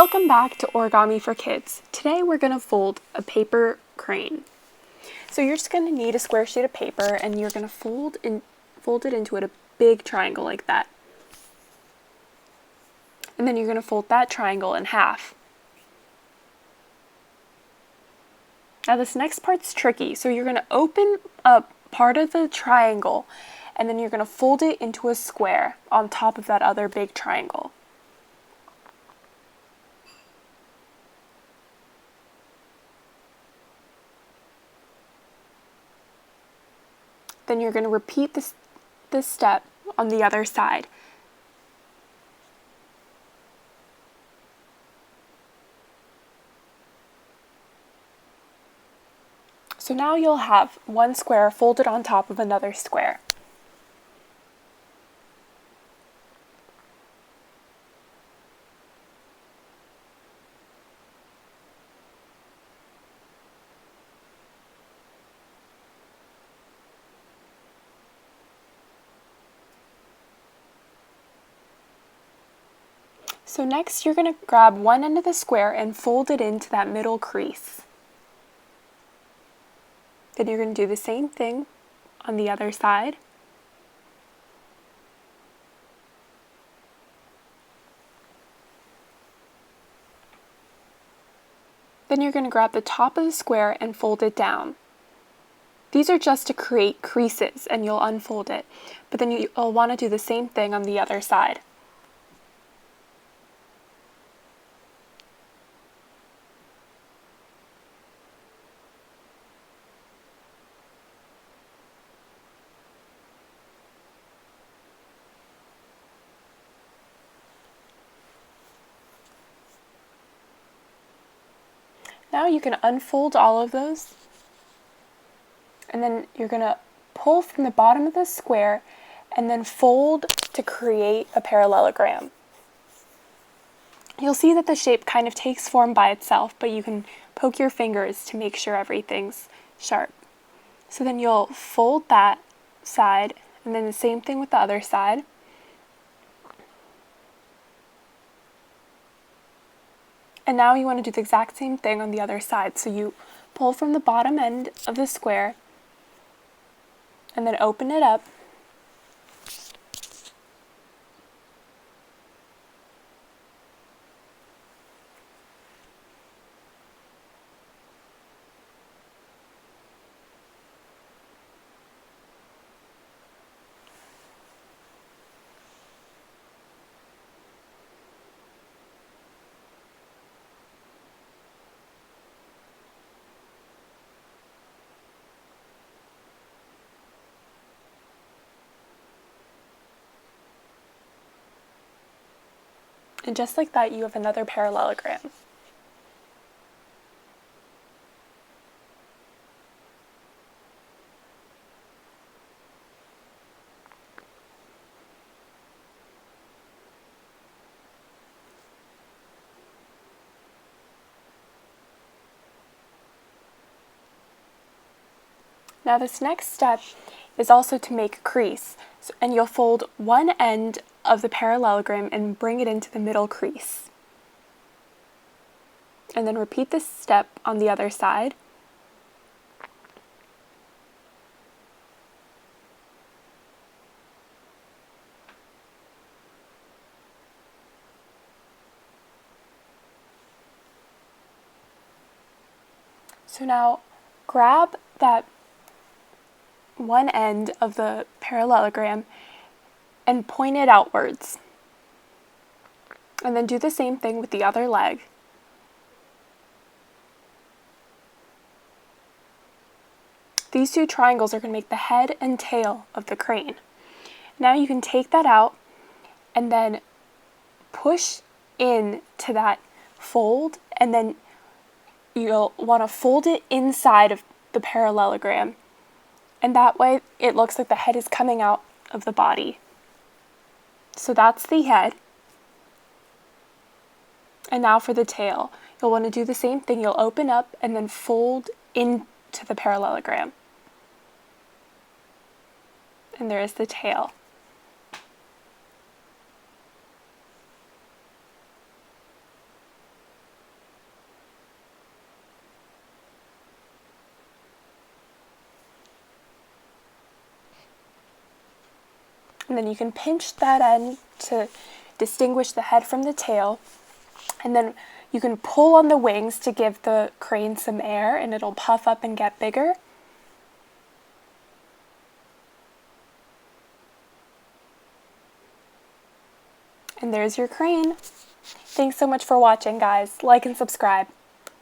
Welcome back to Origami for Kids. Today we're going to fold a paper crane. So you're just going to need a square sheet of paper and you're going to fold it into a big triangle like that. And then you're going to fold that triangle in half. Now this next part's tricky, so you're going to open up part of the triangle and then you're going to fold it into a square on top of that other big triangle. Then you're going to repeat this step on the other side. So now you'll have one square folded on top of another square. So next you're going to grab one end of the square and fold it into that middle crease. Then you're going to do the same thing on the other side. Then you're going to grab the top of the square and fold it down. These are just to create creases and you'll unfold it, but then you'll want to do the same thing on the other side. Now you can unfold all of those, and then you're going to pull from the bottom of the square and then fold to create a parallelogram. You'll see that the shape kind of takes form by itself, but you can poke your fingers to make sure everything's sharp. So then you'll fold that side, and then the same thing with the other side. And now you want to do the exact same thing on the other side. So you pull from the bottom end of the square and then open it up. And just like that, you have another parallelogram. Now this next step is also to make a crease, and you'll fold one end of the parallelogram and bring it into the middle crease. And then repeat this step on the other side. So now grab that one end of the parallelogram and point it outwards. And then do the same thing with the other leg. These two triangles are going to make the head and tail of the crane. Now you can take that out and then push in to that fold, and then you'll want to fold it inside of the parallelogram. And that way it looks like the head is coming out of the body. So that's the head. And now for the tail. You'll want to do the same thing. You'll open up and then fold into the parallelogram. And there is the tail. And then you can pinch that end to distinguish the head from the tail. And then you can pull on the wings to give the crane some air, and it'll puff up and get bigger. And there's your crane. Thanks so much for watching, guys. Like and subscribe.